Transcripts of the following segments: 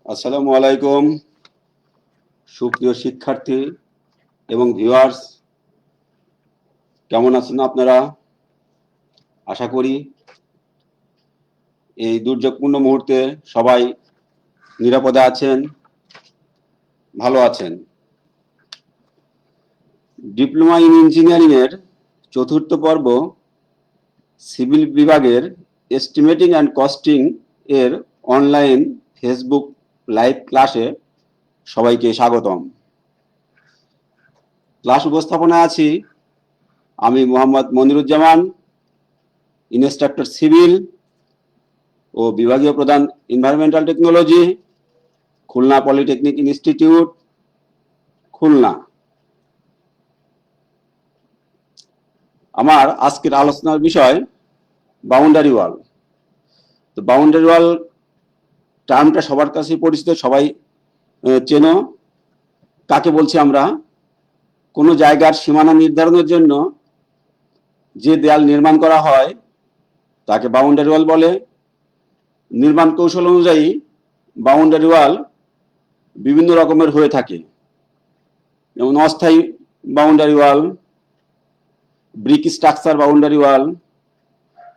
আসসালামু আলাইকুম সুপ্রিয় শিক্ষার্থী এবং ভিউয়ার্স, কেমন আছেন আপনারা? আশা করি এই দুর্যোগপূর্ণ মুহূর্তে সবাই নিরাপদে আছেন, ভালো আছেন। ডিপ্লোমা ইন ইঞ্জিনিয়ারিং এর চতুর্থ পর্ব সিভিল বিভাগের এস্টিমেটিং অ্যান্ড কস্টিং এর অনলাইন ফেসবুক লাইভ ক্লাসে সবাইকে স্বাগতম। ক্লাস উপস্থাপনায় আছি আমি মোহাম্মদ মনিরুজ্জামান, ইনস্ট্রাক্টর সিভিল ও বিভাগীয় প্রধান environmental technology, Khulna polytechnic institute, Khulna. আমার আজকের আলোচনার বিষয় বাউন্ডারি ওয়াল। তো বাউন্ডারি ওয়াল টার্মটা সবার কাছে পরিচিত, সবাই চেনো। কাকে বলছি আমরা? কোনো জায়গার সীমানা নির্ধারণের জন্য যে দেয়াল নির্মাণ করা হয় তাকে বাউন্ডারি ওয়াল বলে। নির্মাণ কৌশল অনুযায়ী বাউন্ডারি ওয়াল বিভিন্ন রকমের হয়ে থাকে, যেমন অস্থায়ী boundary wall, brick structure boundary wall,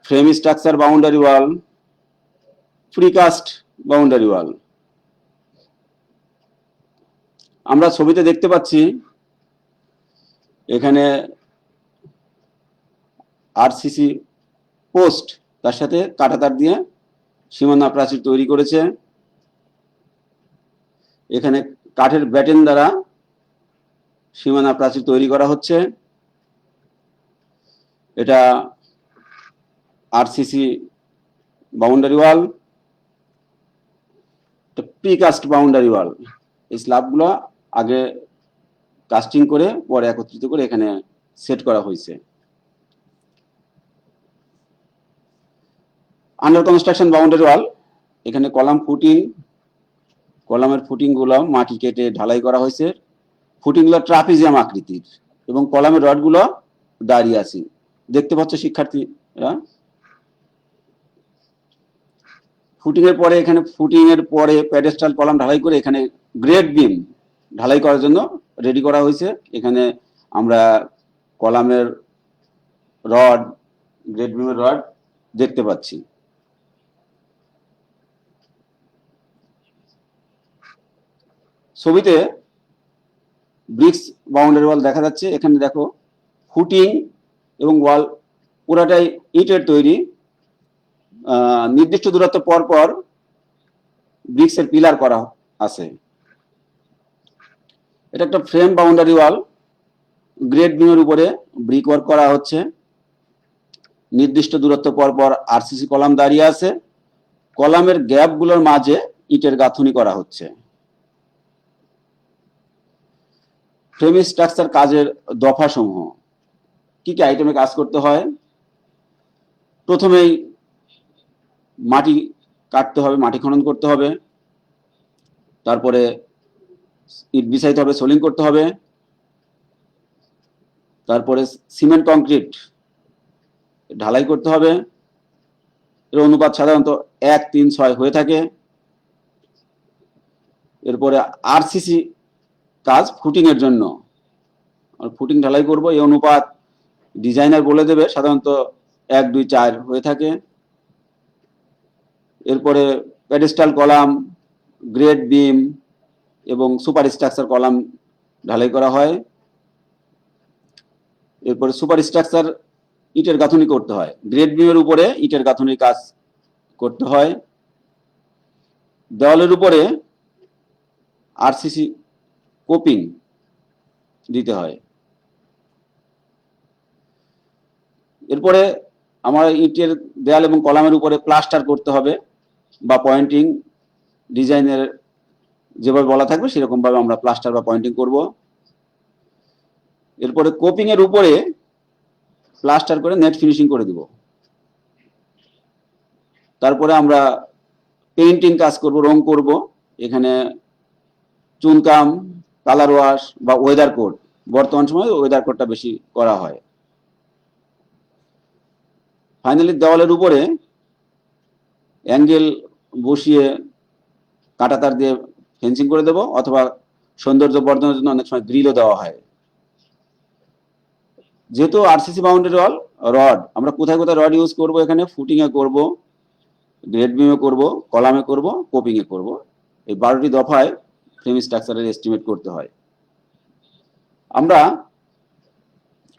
frame structure boundary wall, precast boundary ওয়াল। আমরা ছবিতে দেখতে পাচ্ছি এখানে আরসিসি পোস্ট, তার সাথে কাঁটাতার দিয়ে সীমানা প্রাচীর তৈরি করেছে। এখানে কাঠের ব্যাটেন দ্বারা সীমানা প্রাচীর তৈরি করা হচ্ছে। এটা RCC boundary wall, precast boundary wall. এই স্ল্যাবগুলো আগে কাস্টিং করে পরে একত্রিত করে এখানে সেট করা হয়েছে। আন্ডার কনস্ট্রাকশন বাউন্ডারি ওয়াল, এখানে কলাম ফুটিং, কলামের ফুটিং গুলো মাটি কেটে ঢালাই করা হয়েছে। ফুটিং গুলো ট্রাপিজিয়াম আকৃতির এবং কলামের রড গুলো দাঁড়িয়ে আছে, দেখতে পাচ্ছ শিক্ষার্থীরা। ফুটিং এর পরে এখানে প্যাডেস্টাল কলাম ঢালাই করে এখানে গ্রেড বিম ঢালাই করার জন্য রেডি করা হয়েছে। এখানে আমরা কলামের রড, গ্রেড বিমের রড দেখতে পাচ্ছি। ছবিতে ব্রিক্স বাউন্ডারি ওয়াল দেখা যাচ্ছে। এখানে দেখো ফুটিং এবং ওয়াল পুরাটাই ইটের তৈরি। নির্দিষ্ট দূরত্ব পর পর ব্রিক্সের পিলার করা আছে। এটা একটা ফ্রেম বাউন্ডারি ওয়াল, গ্রেড বিমের উপরে ব্রিক ওয়ার্ক করা হচ্ছে। নির্দিষ্ট দূরত্ব পর পর আরসিসি কলাম দাঁড়িয়ে আছে। কলামের গ্যাপগুলোর মাঝে ইটের গাঁথুনি করা হচ্ছে। ফ্রেম স্ট্রাকচার কাজের দফা সমূহ, কি কি আইটেমে কাজ করতে হয়? প্রথমেই মাটি কাটতে হবে, মাটি খনন করতে হবে, তারপরে ইট বিছাইতে হবে, সোলিং করতে হবে, তারপরে সিমেন্ট কংক্রিট ঢালাই করতে হবে। এর অনুপাত সাধারণত 1:3:6 হয়ে থাকে। এরপরে আরসিসি কাজ ফুটিং এর জন্য, ফুটিং ঢালাই করব, এই অনুপাত ডিজাইনার বলে দেবে, সাধারণত 1:2:4 হয়ে থাকে। এরপরে প্যাডেস্টাল কলাম, গ্রেড বিম এবং সুপার স্ট্রাকচার কলাম ঢালাই করা হয়। এরপরে সুপার স্ট্রাকচার ইটের গাঁথুনি করতে হয়। গ্রেড বিমের উপরে ইটের গাঁথুনির কাজ করতে হয়। দেওয়ালের উপরে আরসিসি কোপিং দিতে হয়। এরপরে আমার ইটের দেয়াল এবং কলামের উপরে প্লাস্টার করতে হবে, বা পয়েন্টিং ডিজাইনের যেভাবে বলা থাকবে সেরকম ভাবে আমরা প্লাস্টার বা পয়েন্টিং করব। এরপরে কোপিং এর উপরে প্লাস্টার করে নেট ফিনিশিং করে দিব। তারপরে আমরা পেইন্টিং কাজ করব, রং করব। এখানে চুনকাম, কালার ওয়াশ বা ওয়েদার কোড, বর্তমান সময়ে ওয়েদার কোডটা বেশি করা হয়। ফাইনালি দেওয়ালের উপরে অ্যাঙ্গেল বসিয়ে কাঁটা তার দিয়ে ফেন্সিং করে দেবো, অথবা সৌন্দর্য বর্ধনের জন্য অনেক সময় গ্রিলও দেওয়া হয়। যেহেতু আরসিসি বাউন্ডারি ওয়াল, রড আমরা কোথায় কোথায় রড ইউজ করব, এখানে ফুটিং এ করব, গ্রেড বিমে করব, কলামে করব, কোপিং এ করব। এই 12টি দফায় ফ্রেম স্ট্রাকচারের এস্টিমেট করতে হয়। আমরা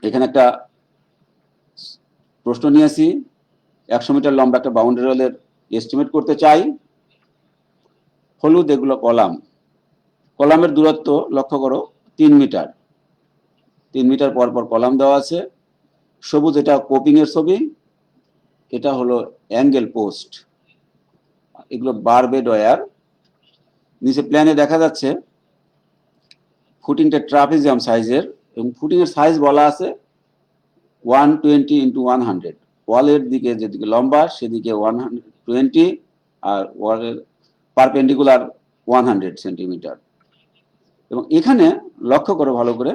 এখানে একটা প্রশ্ন নিয়েছি, 100 মিটার লম্বা একটা বাউন্ডারি ওয়ালের এস্টিমেট করতে চাই। হলুদ এগুলো কলাম, কলামের দূরত্ব লক্ষ্য করো 3 মিটার, 3 মিটার পর পর কলাম দেওয়া আছে। সবুজ এটা কোপিং এর ছবি, এটা হলো অ্যাঙ্গেল পোস্ট, এগুলো বার বেড ওয়্যার। নিচে প্ল্যানে দেখা যাচ্ছে ফুটিংটা ট্রাপিজিয়াম সাইজের, এবং ফুটিং এর সাইজ বলা আছে 120 × 100। ওয়ালের দিকে যেদিকে লম্বা সেদিকে 120, আর ওয়ালের পারপেন্ডিকুলার 100 সেন্টিমিটার। এবং এখানে লক্ষ্য করো ভালো করে,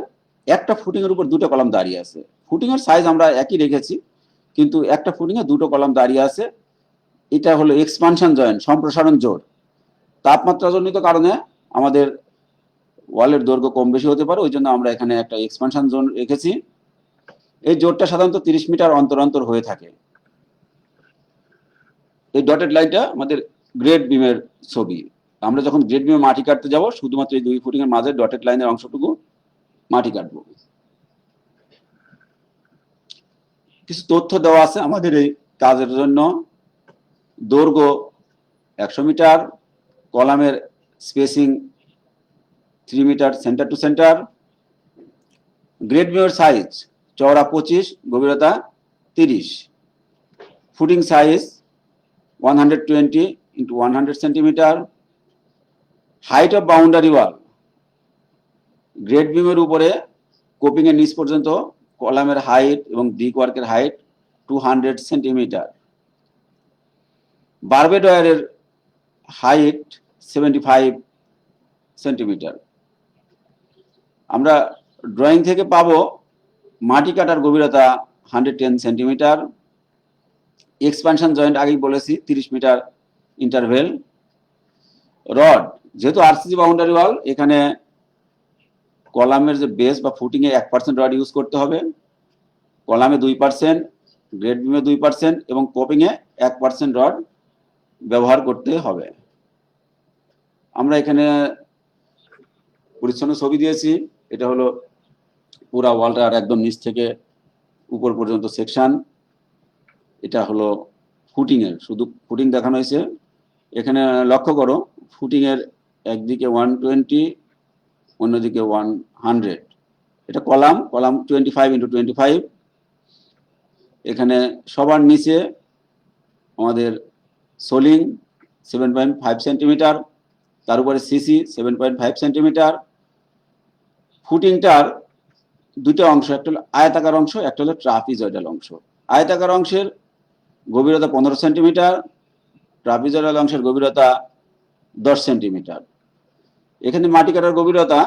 একটা ফুটিং এর উপর দুটো কলাম দাঁড়িয়ে আছে। ফুটিং এর সাইজ আমরা একই রেখেছি, কিন্তু একটা ফুটিং এ দুটো কলাম দাঁড়িয়ে আছে। এটা হলো এক্সপানশন জয়েন্ট, সম্প্রসারণ জোর। তাপমাত্রাজনিত কারণে আমাদের ওয়ালের দৈর্ঘ্য কম বেশি হতে পারে, ওই জন্য আমরা এখানে একটা এক্সপানশন জোন রেখেছি। এই জোরটা সাধারণত 30 মিটার অন্তর অন্তর হয়ে থাকে। এই ডটেড লাইনটা আমাদের গ্রেড বিমের ছবি। আমরা যখন গ্রেড বিমে মাটি কাটতে যাব, শুধুমাত্র এই 2 ফুটিং এর মাঝে ডটেড লাইনের অংশটুকু মাটি কাটবো। কিছু তথ্য দেওয়া আছে আমাদের এই কাজের জন্য। দৈর্ঘ্য 100 মিটার, কলামের spacing 3 metre centre to centre. Grade বিমের সাইজ চওড়া 25, গভীরতা 30। Footing size 120 × 100 centimetre. Height of boundary wall, grade বিমের উপরে কোপিং এর নিচ পর্যন্ত কলামের হাইট এবং ব্রিক ওয়ার্কের হাইট 200 সেন্টিমিটার। বারবেড ওয়্যারের হাইট 75 সেন্টিমিটার। আমরা ড্রয়িং থেকে পাবো মাটি কাটার গভীরতা 110 সেন্টিমিটার। এক্সপানশন জয়েন্ট আগেই বলেছি 30 মিটার ইন্টারভেল। রড, যেহেতু আরসিসি বাউন্ডারি ওয়াল, এখানে কলামের যে বেস বা ফুটিং এ 1% রড ইউজ করতে হবে, কলামে 2%, গ্রেড বিমে 2% এবং কোপিং এ 1% রড ব্যবহার করতে হবে। আমরা এখানে পরিচ্ছন্ন ছবি দিয়েছি। এটা হলো পুরা ওয়ালটার একদম নিচ থেকে উপর পর্যন্ত সেকশন। এটা হলো ফুটিং এর, শুধু ফুটিং দেখানো হয়েছে। এখানে লক্ষ্য করো, ফুটিং এর একদিকে 120, অন্যদিকে 100। এটা কলাম 25 × 25। এখানে সবার নিচে আমাদের সোলিং 7.5 সেন্টিমিটার, তার উপরে সিসি 7.5 সেন্টিমিটার। ফুটিংটার দুটো অংশ, একটা হলো আয়তাকার অংশ, একটা হলো ট্রাপিজয়েডাল অংশ। আয়তাকার অংশের গভীরতা 15 সেন্টিমিটার, ট্রাপিজয়েডাল অংশের গভীরতা 10 সেন্টিমিটার। এখানে মাটি কাটার গভীরতা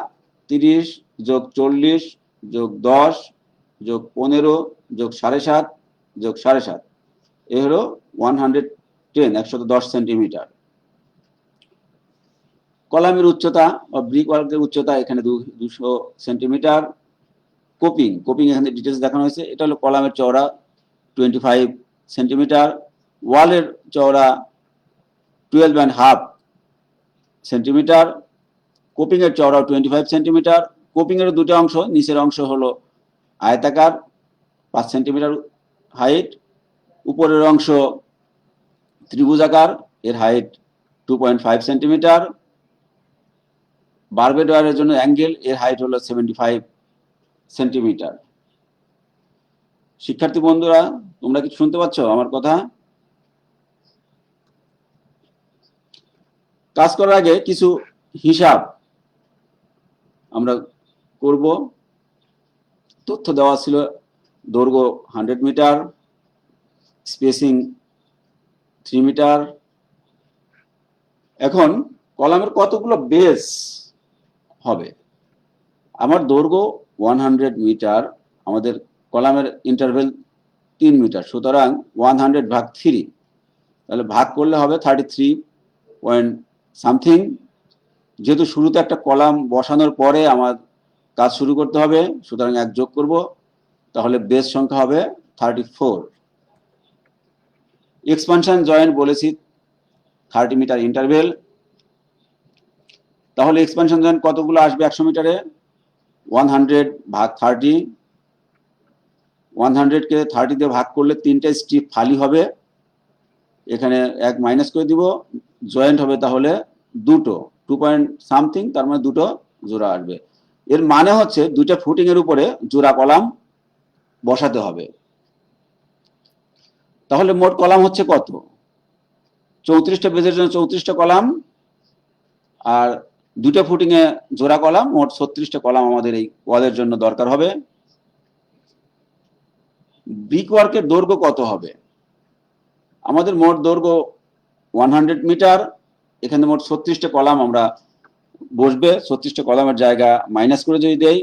30 + 40 + 10 + 15 + 7.5 + 7.5, এ হলো 110 সেন্টিমিটার। কলামের উচ্চতা বা ব্রিক ওয়ার্কের উচ্চতা এখানে 200 সেন্টিমিটার। কোপিং এখানে ডিটেলস দেখানো হয়েছে। এটা হলো কলামের চওড়া 25 সেন্টিমিটার, ওয়ালের চওড়া 12.5 সেন্টিমিটার, কোপিং এর চওড়া 25 সেন্টিমিটার। কোপিং এর দুটো অংশ, নিচের অংশ হলো আয়তাকার 5 সেন্টিমিটার হাইট, উপরের অংশ ত্রিভুজাকার, এর হাইট 2.5 সেন্টিমিটার। বারবেড ওয়্যারের জন্য অ্যাঙ্গেল, এর হাইট হলো 75 সেন্টিমিটার। শিক্ষার্থী বন্ধুরা, তোমরা কি শুনতে পাচ্ছ আমার কথা? কাজ করার আগে কিছু হিসাব আমরা করব। তথ্য দেওয়া ছিল দৈর্ঘ্য 100 মিটার, স্পেসিং 3 মিটার। এখন কলামের কতগুলো বেস হবে? আমার দৈর্ঘ্য 100 মিটার, আমাদের কলামের ইন্টারভেল 3 মিটার, সুতরাং 100 ভাগ 3, তাহলে ভাগ করলে হবে 33.5 সামথিং, যেহেতু শুরুতে একটা কলাম বসানোর পরে আমার কাজ শুরু করতে হবে, সুতরাং 1 যোগ করব, তাহলে বেস সংখ্যা হবে 34। এক্সপানশন জয়েন্ট বলেছি 30 মিটার ইন্টারভেল, তাহলে এক্সপানশন জয়েন্ট কতগুলো আসবে 100 মিটারে? 100 ভাগ 30, 100 কে 30 দিয়ে ভাগ করলে 3টে স্ট্রিপ খালি হবে, এখানে 1 মাইনাস করে দিব, জয়েন্ট হবে তাহলে দুটো, 2 পয়েন্ট সামথিং, তার মানে দুটো জোড়া আসবে। এর মানে হচ্ছে দুইটা ফুটিং এর উপরে জোড়া কলাম বসাতে হবে। তাহলে মোট কলাম হচ্ছে কত? 34টা বেজের জন্য 34টা কলাম, আর দুইটা ফুটিং এ জোড়া কলাম, মোট 36টা কলাম আমাদের এই ওয়ালের জন্য দরকার হবে। ব্রিক ওয়ার্কের দৈর্ঘ্য কত হবে? আমাদের মোট দৈর্ঘ্য 100 মিটার, এখানে মোট 36টা কলাম আমরা বসবে, 36টা কলামের জায়গা মাইনাস করে যদি দেই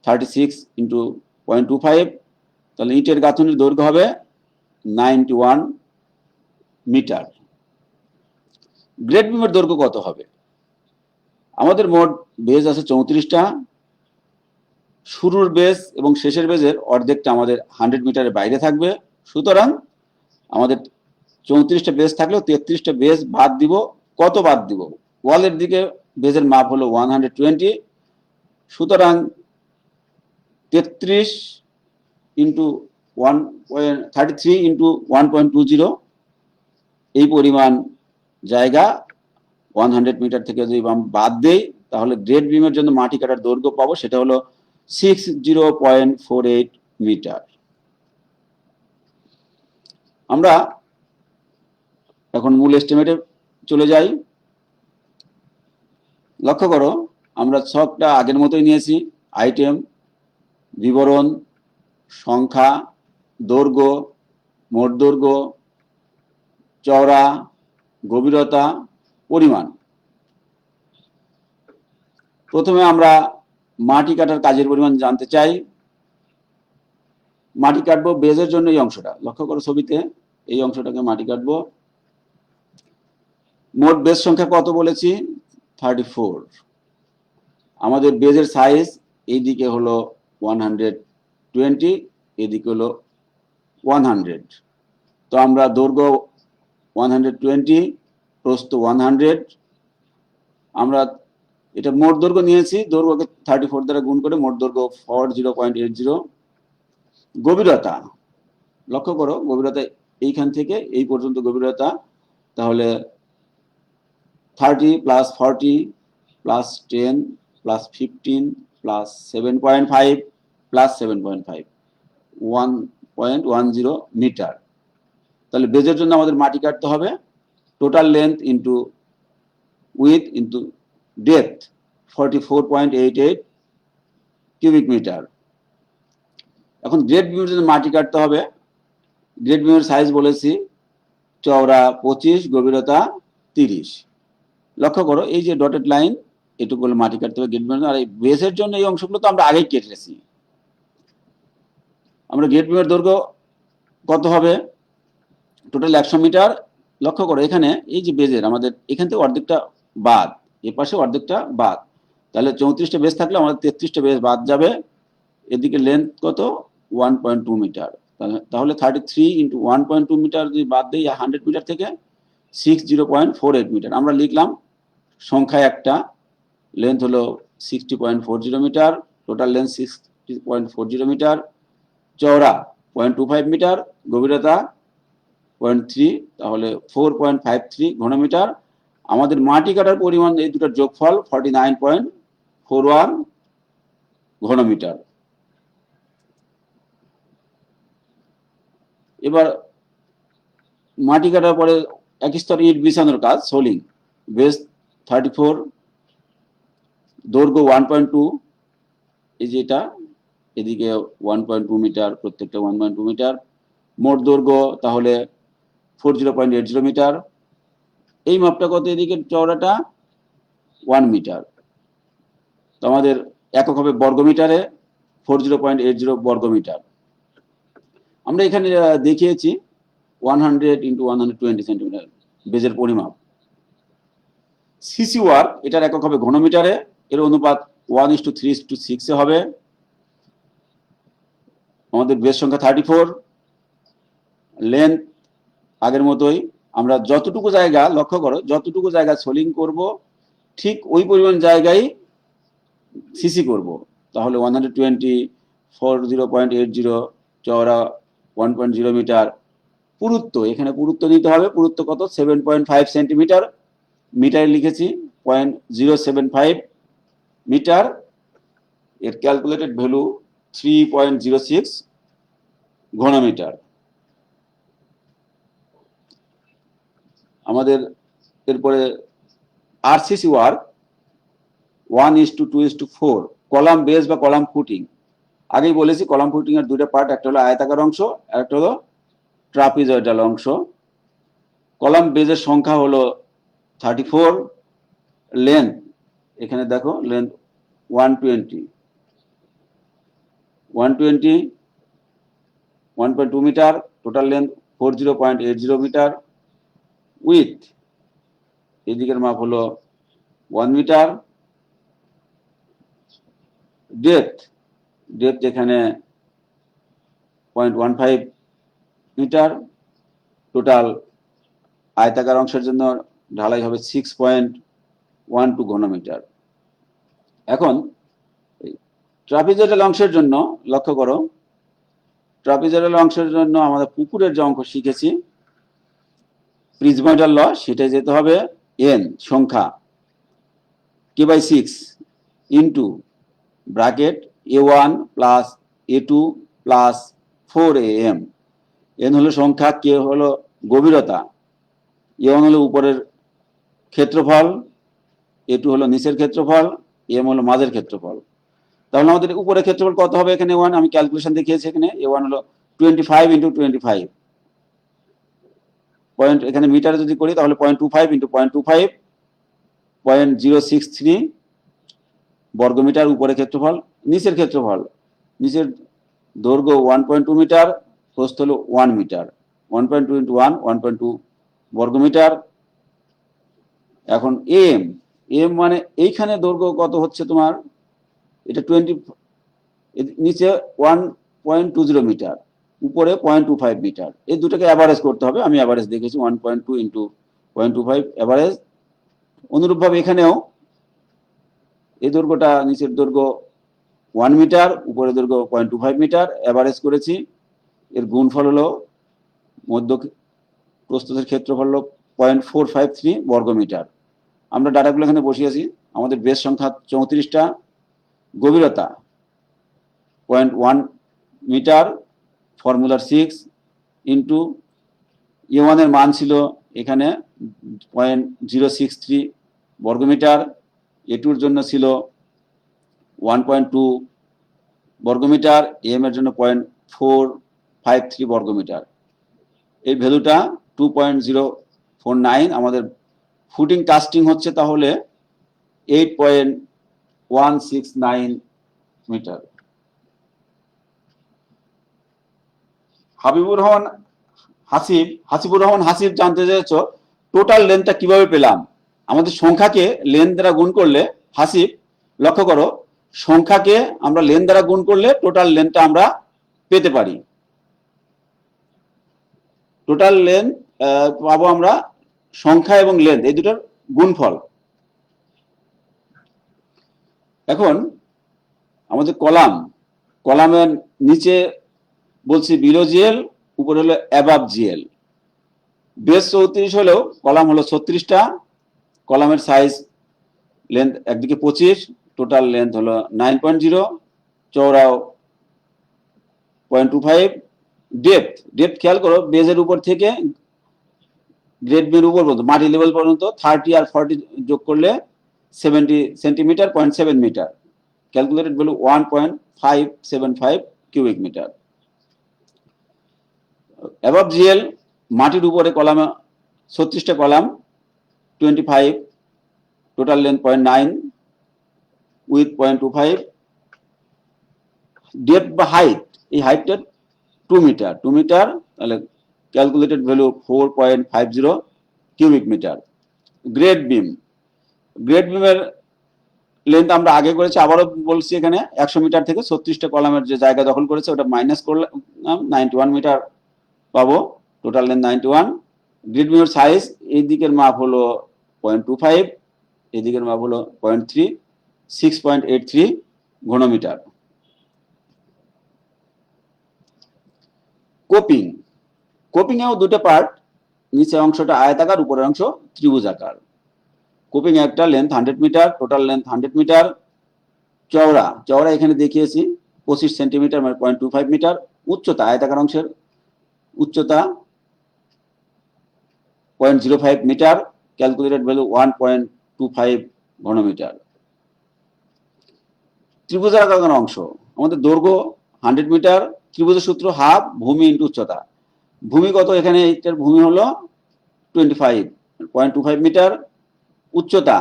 36 ইন্টু 0.25, তাহলে ইটের গাঁথনির দৈর্ঘ্য হবে 91 মিটার। গ্রেড বিমের দৈর্ঘ্য কত হবে? আমাদের মোট বেজ আছে 34টা, শুরুর বেজ এবং শেষের বেজের অর্ধেকটা আমাদের 100 মিটারের বাইরে থাকবে, সুতরাং আমাদের 34টা বেজ থাকলেও 33টা বেজ বাদ দিব। কত বাদ দিব? ওয়ালের দিকে বেজের মাপ হলো 120, সুতরাং 33 ইন্টু 1.33 ইন্টু 1.20, এই পরিমাণ জায়গা 100 মিটার থেকে যদি বাদ দেই, তাহলে গ্রেড বিমের জন্য মাটি কাটার দৈর্ঘ্য পাবো, সেটা হলো 60.48 মিটার। আমরা এখন মূল এস্টিমেটে চলে যাই। লক্ষ্য করো, আমরা ছকটা আগের মতোই নিয়েছি, আইটেম, বিবরণ, সংখ্যা, দৈর্ঘ্য, মোট দৈর্ঘ্য, চওড়া, গভীরতা, পরিমাণ। প্রথমে আমরা মাটি কাটার কাজের পরিমাণ জানতে চাই। মাটি কাটবো বেজের জন্য এই অংশটা, লক্ষ্য করো ছবিতে, এই অংশটাকে মাটি কাটবো। মোট বেজ সংখ্যা কত বলেছি? 34। আমাদের বেজের সাইজ এইদিকে হলো 120, এদিকে হলো 100, তো আমরা দৈর্ঘ্য 120, প্রস্থ 100, আমরা এটা মোট দৈর্ঘ্য নিয়েছি, দৈর্ঘ্যকে 34 দ্বারা গুণ করে মোট দৈর্ঘ্য 40.80। গভীরতা, লক্ষ্য করো, গভীরতা এইখান থেকে এই পর্যন্ত গভীরতা, তাহলে 30 plus 40 plus 10 plus 15 plus 7.5 plus 7.5, 1.10 metre. তাহলে বেজের জন্য আমাদের মাটি কাটতে হবে total length into width into depth 44.88 cubic metre. এখন গ্রেড বিমের জন্য মাটি কাটতে হবে। গ্রেড বিমের সাইজ বলেছি চওড়া 25, গভীরতা 30। লক্ষ্য করো, এই যে ডটেড লাইন, এটুকুগুলো মাটি কাটতে হবে গ্রেড বিমের। আর এই বেসের জন্য এই অংশগুলো তো আমরা আগেই কেটেছি। আমরা গ্রেড বিমের দৈর্ঘ্য কত হবে? Total 100 metre. লক্ষ্য করো, এখানে এই যে বেজের আমাদের এখান থেকে অর্ধেকটা বাদ, এ পাশে অর্ধেকটা বাদ, তাহলে 34টা বেজ থাকলে আমাদের 33টা বেজ বাদ যাবে। এদিকে লেন্থ কত? 1.2 মিটার। তাহলে 33 ইন্টু 1.2 মিটার যদি বাদ দিই 100 মিটার থেকে, 60.48 মিটার। আমরা লিখলাম সংখ্যায় একটা, লেন্থ হলো 60.40 মিটার, টোটাল লেন্থ 60.40 মিটার, চওড়া 0.25 মিটার, গভীরতা 0.3, তাহলে 4.53 ঘনমিটার। আমাদের মাটি কাটার পরিমাণ এই দুটার যোগফল 49.41 ঘনমিটার। এবার মাটি কাটার পরে এক স্তর ইট বিছানোর কাজ, সোলিং। বেস 34, দৈর্ঘ্য 1.2, এই যে এটা, এদিকে 1.2 মিটার, প্রত্যেকটা 1.2 মিটার। মোট দৈর্ঘ্য তাহলে 40.80 মিটার। এই মাপটা কত? এদিকে চওড়াটা 1 মিটার, তো আমাদের একক হবে বর্গমিটারে, 40.80 বর্গমিটার। আমরা এখানে দেখিয়েছি 100 ইন্টু 120 সেন্টিমিটার বেজের পরিমাপ। সিসি ওয়ার্ক এটার একক হবে ঘনমিটারে, এর অনুপাত 1:3:6 হবে। আমাদের বেস সংখ্যা 34, লেন্থ আগের মতোই, আমরা যতটুকু জায়গা, লক্ষ্য করো, যতটুকু জায়গা সোলিং করব ঠিক ওই পরিমাণ জায়গায় সিসি করব। তাহলে 120 40.80, চওড়া 1.0 মিটার। পুরুত্ব, এখানে পুরুত্ব নিতে হবে। পুরুত্ব কত? 7.5 সেন্টিমিটার। মিটারে লিখেছি 0.075 মিটার। এর ক্যালকুলেটেড ভ্যালু 3.06 ঘনমিটার। আমাদের এরপরে আরসিসি ওয়ার্ক 1:2:4, কলাম বেস বা কলাম ফুটিং। আগেই বলেছি কলাম ফুটিং এর দুটো পার্ট, একটা হলো আয়তাকার অংশ, আর একটা হলো ট্রাপিজয়েডাল অংশ। কলাম বেজের সংখ্যা হলো 34, লেন্থ এখানে দেখো, length 1.2 metre, total length 40.80 metre. Width এদিকের মাপ হলো 1 মিটার। ডেপথ এখানে 0.15 মিটার। টোটাল আয়তাকার অংশের জন্য ঢালাই হবে 6.12 ঘনমিটার। এখন ট্রাপিজয়েডাল অংশের জন্য লক্ষ্য করো, ট্রাপিজয়েডাল অংশের জন্য আমাদের পুকুরের যে অঙ্ক শিখেছি প্রিজময়েডাল ল, সেটা যেতে হবে n সংখ্যা k/6 into bracket a1 plus a2 plus 4am। n হলো সংখ্যা, k হলো গভীরতা, a1 হলো উপরের ক্ষেত্রফল, a2 হলো নিচের ক্ষেত্রফল, m হলো মাঝের ক্ষেত্রফল। তাহলে আমাদের উপরের ক্ষেত্রফল কত হবে? এখানে 1, আমি ক্যালকুলেশন দেখিয়েছি। এখানে a1 হলো 25 ইন্টু 25 পয়েন্ট, এখানে মিটারে যদি করি তাহলে 0.25 ইন্টু 0.25 0.063 বর্গমিটার উপরে ক্ষেত্রফল। নিচের ক্ষেত্রফল, নিচের দৈর্ঘ্য 1.2 মিটার, প্রস্থ হলো 1 মিটার। 1.2 ইন্টু 1.2 বর্গমিটার। এখন এম, মানে এইখানে দৈর্ঘ্য কত হচ্ছে তোমার? এটা 20, নিচে 1.20 মিটার, উপরে 0.25 মিটার। এই দুটোকে অ্যাভারেজ করতে হবে। আমি অ্যাভারেজ দেখেছি 1.2 ইন্টু 0.25 অ্যাভারেজ। অনুরূপভাবে এখানেও এই দৈর্ঘ্যটা, নিচের দৈর্ঘ্য 1 মিটার, উপরের দৈর্ঘ্য 0.25 মিটার, অ্যাভারেজ করেছি। এর গুণফল হলো মধ্য প্রস্থের ক্ষেত্রফল হলো 0.453 বর্গমিটার। আমরা ডাটাগুলো এখানে বসিয়েছি। আমাদের বেস সংখ্যা 34টা, গভীরতা 0.1 মিটার, ফর্মুলার 6 ইন্টু a1 এর মান ছিল এখানে 0.063 বর্গমিটার, a2 এর জন্য ছিল 1.2 বর্গমিটার, am এর জন্য 0.453 বর্গমিটার। এই ভ্যালুটা 2.049। আমাদের ফুটিং কাস্টিং হচ্ছে তাহলে 8.169 মিটার। হাবিবুর রহমান হাসিব জানতে চেয়েছ টোটাল লেন্থটা কিভাবে পেলাম। আমাদের সংখ্যাকে লেন্থ দ্বারা গুণ করলে, হাসিব লক্ষ্য করো, সংখ্যাকে আমরা লেন্থ দ্বারা গুণ করলে টোটাল লেন্থটা আমরা পেতে পারি। টোটাল লেন্থ পাবো আমরা সংখ্যা এবং লেন্থ এই দুটোর গুণফল। এখন আমাদের কলামের নিচে বলছি বিলো জিএল, উপরে হলো অ্যাবাভ জিএল। বেস 34 হলেও কলাম হলো 36টা। কলামের সাইজ, লেন্থ একদিকে 25, টোটাল লেন্থ হলো 9.0, চওড়াও 0.25। ডেপথ খেয়াল করো, বেজের উপর থেকে গ্রেড বির উপর পর্যন্ত, মাটি লেভেল পর্যন্ত 30 আর 40 যোগ করলে 70 centimetre, 0.7 metre. Calculated value 1.575 cubic metre. Above GL, মাটির উপরে কলামে 36টা column, 25, total length 0.9, width 0.25। Depth বা হাইট, এই হাইটটা 2 মিটার, তাহলে calculated value 4.50 cubic metre. Grade beam, grade বিমের লেন্থ আমরা আগে করেছি, আবারও বলছি, এখানে 100 মিটার থেকে 36টা কলামের যে জায়গা দখল করেছে ওটা মাইনাস করলাম, 91 মিটার পাবো, টোটাল লেন্থ 91। গ্রিড বিমের সাইজ, এই দিকের মাপ হলো 0.25, এই দিকের মাপ হলো 0.3, 6.83 ঘনমিটার। কোপিং, কোপিং এও দুটো পার্ট, নিচের অংশটা আয়তাকার, উপরের অংশ ত্রিভুজাকার। কোপিং একটা length 100 metre, total length 100 metre. চওড়া, চওড়া এখানে দেখিয়েছি 25 সেন্টিমিটার, মানে 0.25 মিটার। উচ্চতা, আয়তাকার অংশের উচ্চতা 0.05 মিটার, ক্যালকুলেটেড ভ্যালু 1.25 ঘনমিটার। ত্রিভুজাকার অংশ, আমাদের দৈর্ঘ্য 100 মিটার, ত্রিভুজের সূত্র হাফ ভূমি ইন্টু উচ্চতা। ভূমি কত, এখানে এইটার ভূমি হলো 0.25 মিটার, উচ্চতা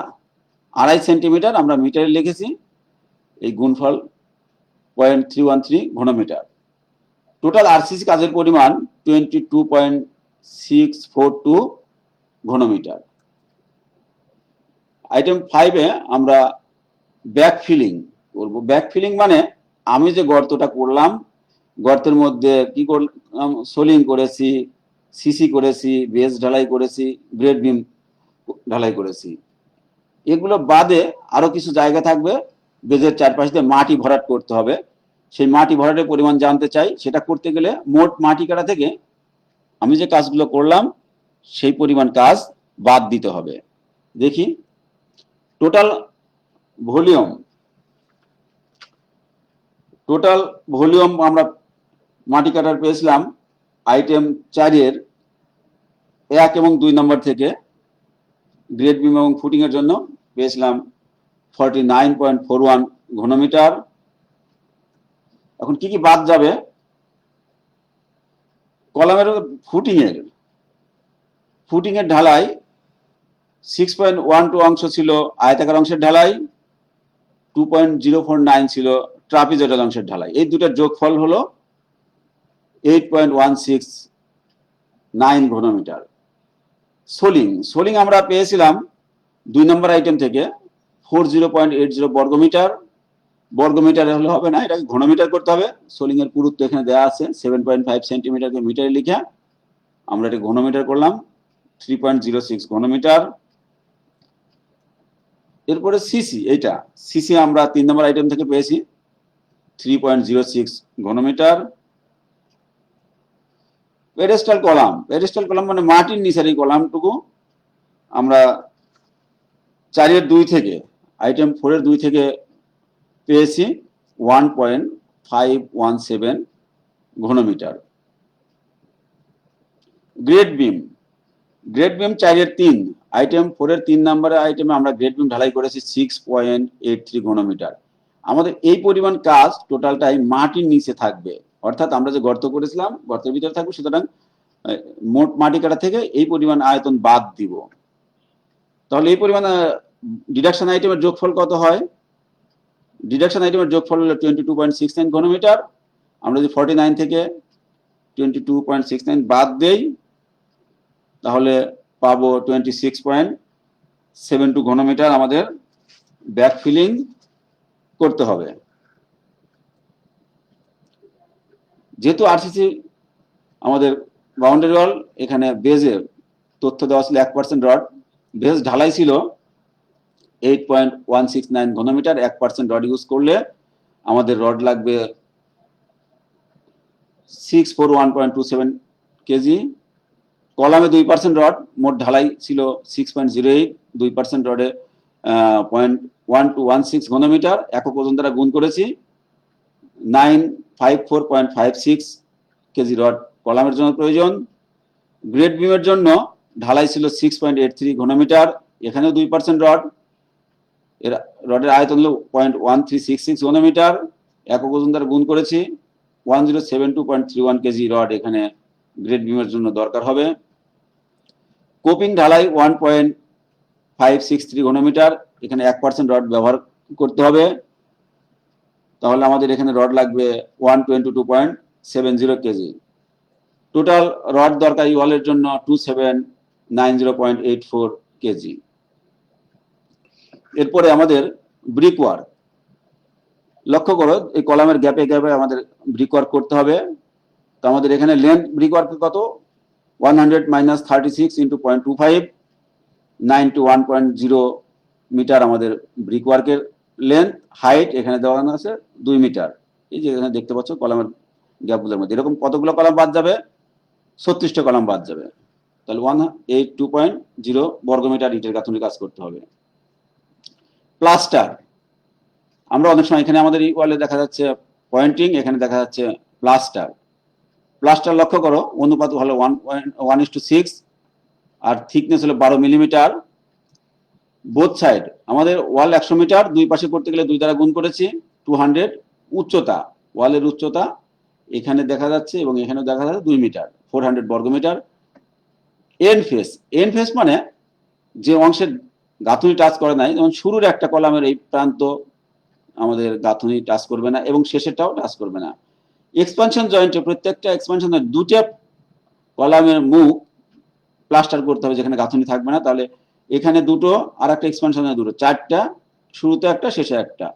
2.5 সেন্টিমিটার, আমরা মিটারে লিখেছি, এই গুণফল 0.313 ঘনমিটার। টোটাল আরসিসি কাজের পরিমাণ 22.642 ঘনমিটার। আইটেম 5-এ আমরা ব্যাক ফিলিং করবো। ব্যাক ফিলিং মানে আমি যে গর্তটা করলাম, গর্তের মধ্যে কি করলাম, সোলিং করেছি, সিসি করেছি, বেস ঢালাই করেছি, গ্রেড বিম ঢালাই করেছি, এগুলো বাদে আরো কিছু জায়গা থাকবে, বেজের চারপাশ দিয়ে মাটি ভরাট করতে হবে। সেই মাটি ভরাটের পরিমাণ জানতে চাই, সেটা করতে গেলে মোট মাটি কাটা থেকে আমি যে কাজগুলো করলাম সেই পরিমাণ কাজ বাদ দিতে হবে। দেখি, টোটাল ভলিউম, টোটাল ভলিউম আমরা মাটি কাটার পেয়েছিলাম আইটেম 4-এর 1 এবং 2 নম্বর থেকে, গ্রেড বিম এবং ফুটিং এর জন্য পেয়েছিলাম 49.41 ঘনমিটার। এখন কি কি বাদ যাবে, কলামের ফুটিং এর ঢালাই 6.12 অংশ ছিল আয়তাকার অংশের ঢালাই, 2.049 ছিল ট্রাপিজয়েডাল অংশের ঢালাই। এই দুটার যোগফল হলো 8.169 ঘনমিটার। সোলিং, সোলিং আমরা পেয়েছিলাম 2 নম্বর আইটেম থেকে 40.80 বর্গমিটার। বর্গমিটারে হলে হবে না, এটাকে ঘনমিটার করতে হবে। সোলিং এর পুরুত্ব এখানে দেওয়া আছে 7.5 সেন্টিমিটারকে মিটারে লিখে আমরা এটা ঘনমিটার করলাম, 3.06 ঘনমিটার। এরপরে সিসি, এইটা সিসি আমরা 3 নম্বর আইটেম থেকে পেয়েছি 3.06 ঘনমিটার। পেডেস্টাল কলাম, পেডেস্টাল কলাম মানে মাটির নিচের এই কলামটুকু আমরা 4-এর 2 থেকে, আইটেম 4-এর 2 থেকে পেয়েছি 1.517 ঘনমিটার। গ্রেড বিম, গ্রেড বিম 4-এর 3, আইটেম 4-এর 3 নম্বরের আইটেমে আমরা গ্রেড বিম ঢালাই করেছি 6.83 ঘনমিটার। আমাদের এই পরিমাণ কাজ টোটালটাই মাটির নিচে থাকবে, অর্থাৎ আমরা যে গর্ত করেছিলাম গর্তের ভিতরে থাকবে, সুতরাং মোট মাটি কাটা থেকে এই পরিমাণ আয়তন বাদ দিব। তাহলে এই পরিমাণ ডিডাকশন আইটেমের যোগফল কত হয়, ডিডাকশন আইটেমের যোগফল হলো 22.69 ঘনমিটার। আমরা যদি 49 থেকে 22.69 বাদ দেই তাহলে পাবো 26.72 ঘনমিটার আমাদের ব্যাক ফিলিং করতে হবে। যেহেতু আরসিসি আমাদের বাউন্ডারি ওয়াল, এখানে বেজের তথ্য দেওয়া ছিল 1% রড, বেজ ঢালাই ছিল 8.169 ঘনমিটার। 1% রড ইউজ করলে আমাদের রড লাগবে 641.27 কেজি। কলামে 2% রড, মোট ঢালাই ছিল 6.08, 2% রডে 0.1216 ঘনমিটার, একক ওজন দ্বারা গুণ করেছি 954.56 কেজি রড কলামের জন্য প্রয়োজন। গ্রেড বিমের জন্য ঢালাই ছিল 6.83 ঘনমিটার, এখানেও 2% রড, এর রডের আয়তন হলো 0.1366 ঘনমিটার, একক ওজন দ্বারা গুণ করেছি 1072.31 কেজি রড এখানে গ্রেড বিমের জন্য দরকার হবে। কোপিং ঢালাই 1.563 ঘনমিটার, এখানে 1% রড ব্যবহার করতে হবে, তাহলে আমাদের এখানে রড লাগবে 122.70 কেজি। টোটাল রড দরকার এই ওয়ালের জন্য 2790.84 কেজি। এরপরে আমাদের ব্রিক ওয়ার্ক, লক্ষ্য করো এই কলামের গ্যাপে গ্যাপে আমাদের ব্রিক ওয়ার্ক করতে হবে। তো আমাদের এখানে লেন্থ ব্রিক ওয়ার্কের কত, 100 মাইনাস 36 ইন্টু 0.25, 91.0 মিটার আমাদের ব্রিক ওয়ার্কের লেন্থ। হাইট এখানে দেওয়া আছে 2 মিটার। এই যে এখানে দেখতে পাচ্ছ কলামের গ্যাপগুলোর মধ্যে এরকম কতগুলো কলাম বাদ যাবে, 36টা কলাম বাদ যাবে। তাহলে 182.0 বর্গমিটার ইটের গাঁথুনি কাজ করতে হবে। প্লাস্টার, আমরা অনেক সময় এখানে আমাদের ওয়ালে দেখা যাচ্ছে পয়েন্টিং, এখানে দেখা যাচ্ছে প্লাস্টার। প্লাস্টার লক্ষ্য করো অনুপাত হলো 1:6 আর থিকনেস হলো 12 মিলিমিটার। বোথ সাইড আমাদের ওয়াল 100 মিটার, দুই পাশে করতে গেলে 2 দ্বারা গুণ করেছি 200। উচ্চতা, ওয়ালের উচ্চতা এখানে দেখা যাচ্ছে এবং এখানে দেখা যাচ্ছে 2 মিটার, 400 বর্গমিটার। এন্ড ফেস, এন্ড ফেস মানে যে অংশের গাঁথুনি টাচ করে নাই, যেমন শুরুর একটা কলামের এই প্রান্ত আমাদের গাঁথুনি টাচ করবে না এবং শেষেরটাও টাচ করবে না। এক্সপানশন জয়েন্টে প্রত্যেকটা এক্সপানশন দুটো কলামের মুখ প্লাস্টার করতে হবে যেখানে গাঁথুনি থাকবে না। তাহলে এখানে দুটো আর একটা এক্সপানশনের দুটো, 4টা, শুরুতে একটা শেষে একটা,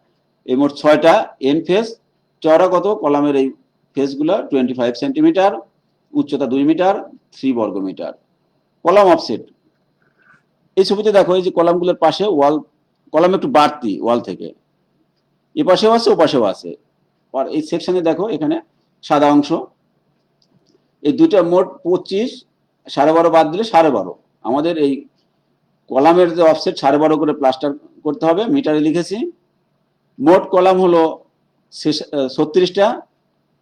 এই মোট 6টা এন্ড ফেস। চওড়া কত কলামের এই ফেসগুলো 25 সেন্টিমিটার, উচ্চতা 2 মিটার, 3 বর্গমিটার। কলাম অফসেট, এই ছবিতে দেখো এই যে কলামগুলোর পাশে ওয়াল, কলাম একটু বাড়তি ওয়াল থেকে, এ পাশেও আছে ও পাশেও আছে। আর এই সেকশনে দেখো এখানে সাদা অংশ, এই দুইটা মোট 25, 12.5 বাদ দিলে 12.5। আমাদের এই কলামের যে অফসেট 12.5 করে প্লাস্টার করতে হবে, মিটারে লিখেছি। মোট কলাম হলো 36টা,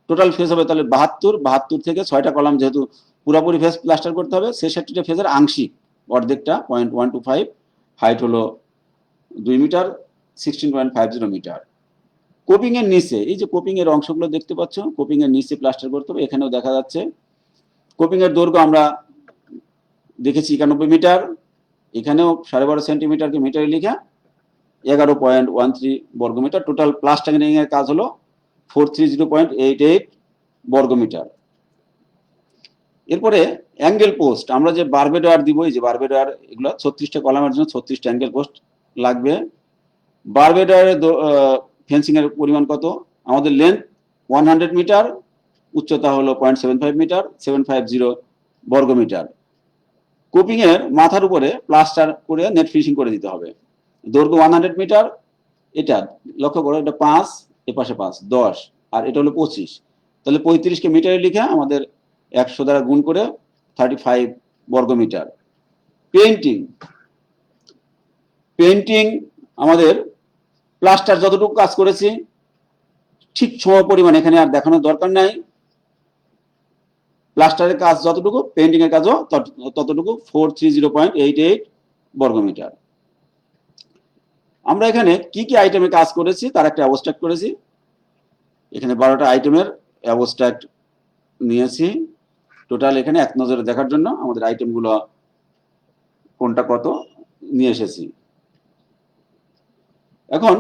টোটাল ফেস হবে তাহলে 72 থেকে 6টা কলাম যেহেতু পুরোপুরি ফেস প্লাস্টার করতে হবে, 66টা ফেসের আংশিক অর্ধেকটা 0.125, হাইট হলো 2 মিটার, 16.50 মিটার। কোপিং এর নিচে, এই যে কোপিং এর অংশগুলো দেখতে পাচ্ছ, কোপিং এর নিচে প্লাস্টার করতে হবে, এখানেও দেখা যাচ্ছে। কোপিং এর দৈর্ঘ্য আমরা দেখেছি 91 মিটার, এখানেও 12.5 সেন্টিমিটারকে মিটারে লিখা 11.13 বর্গমিটার। টোটাল প্লাস্টারিং এর কাজ হলো 430.88 বর্গমিটার। এরপরে অ্যাঙ্গেল পোস্ট, আমরা যে বারবেড ওয়্যার দিব, এই যে বারবেড ওয়্যার, এগুলো 36টা কলামের জন্য 36টা অ্যাঙ্গেল পোস্ট লাগবে। বারবেড ওয়্যারের ফেন্সিং এর পরিমাণ কত, আমাদের লেন্থ 100 মিটার, উচ্চতা হলো 0.75 মিটার, 750 বর্গমিটার। কোপিং এর মাথার উপরে প্লাস্টার করে নেট ফিনিশিং করে দিতে হবে। দৈর্ঘ্য 100 মিটার, এটা লক্ষ্য করো, এটা 5, এ পাশে 5, 10, আর এটা হলো 25। তাহলে 35কে মিটারে লিখে আমাদের 100 দ্বারা গুণ করে 35 বর্গমিটার। পেইন্টিং, পেইন্টিং আমাদের প্লাস্টার যতটুকু কাজ করেছি ঠিক সম পরিমাণ, এখানে আর দেখানোর দরকার নাই। প্লাস্টারের কাজ যতটুকু, পেইন্টিং এর কাজও ততটুকু, 430.88 বর্গমিটার। আমরা এখানে কি কি আইটেমে কাজ করেছি তার একটা অ্যাবস্ট্রাক্ট করেছি। এখানে 12টা আইটেমের অ্যাবস্ট্রাক্ট নিয়েছি। টোটাল এখানে এক নজরে দেখার জন্য আমাদের আইটেমগুলো কোনটা কত নিয়ে এসেছি। এখন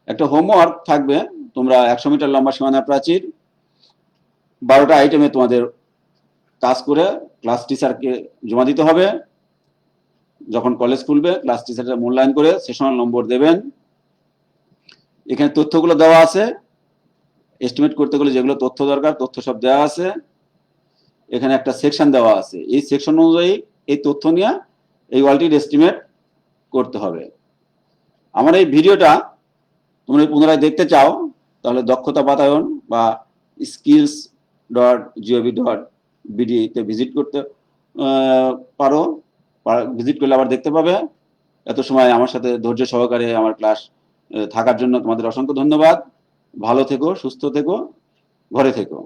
একটা হোমওয়ার্ক থাকবে, তোমরা 100 মিটার লম্বা সীমানা প্রাচীর 12টা আইটেমে তোমাদের কাজ করে ক্লাস টিচারকে জমা দিতে হবে। যখন কলেজ খুলবে ক্লাস টিচাররা মূল্যায়ন করে সেশনাল নম্বর দেবেন। এখানে তথ্যগুলো দেওয়া আছে, এস্টিমেট করতে গেলে যেগুলো তথ্য দরকার তথ্য সব দেওয়া আছে। এখানে একটা সেকশন দেওয়া আছে, এই সেকশন অনুযায়ী এই তথ্য নিয়ে এই ওয়ালটির এস্টিমেট করতে হবে। আমার এই ভিডিওটা তোমরা পুনরায় দেখতে চাও তাহলে দক্ষতা বাতায়ন বা skills.gov.bd তে ভিজিট করতে পারো, ভিজিট করলে আবার দেখতে পাবে। এত সময় আমার সাথে ধৈর্য সহকারে আমার ক্লাস থাকার জন্য তোমাদের অসংখ্য ধন্যবাদ। ভালো থেকো, সুস্থ থেকো, ঘরে থেকো।